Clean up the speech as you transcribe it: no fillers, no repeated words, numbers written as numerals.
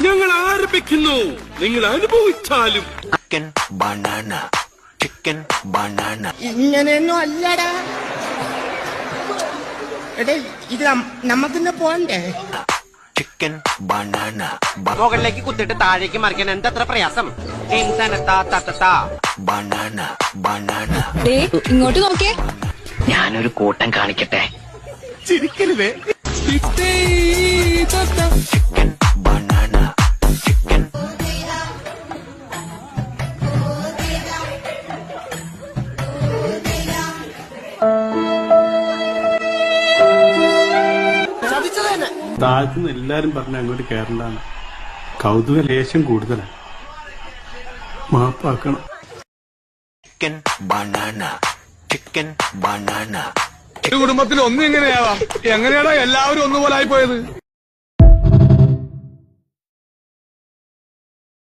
ഞങ്ങൾ ആരംഭിക്കുന്നു. നിങ്ങൾ അനുഭവിച്ചാലും. Chicken banana, chicken banana. ഇങ്ങനെയൊന്നും അല്ലടാ. എടേ ഇത് നമ്മക്കിന്ന് പോണ്ടേ? Chicken banana. മുകളിലേക്ക് കുത്തിട്ട് താഴേക്ക് മറിക്കാൻ എന്തത്ര പ്രയാസം? Banana banana. ഇങ്ങോട്ട് നോക്കേ. ഞാനൊരു കൂട്ടം കാണിക്കട്ടെ. ചിരിക്കരുതേ. Chicken banana, chicken. താഴത്തുനിന്ന് എല്ലാരും പറഞ്ഞ അങ്ങോട്ട് കയറണ്ടാണ്. കൗതുക ലേശം കൂടുതലാണ്. മാപ്പാക്കണം. Chicken banana, chicken banana. കുടുംബത്തിൽ ഒന്നും എങ്ങനെയാവാം? എങ്ങനെയാടാ എല്ലാവരും ഒന്നുപോലെ ആയിപ്പോയത്?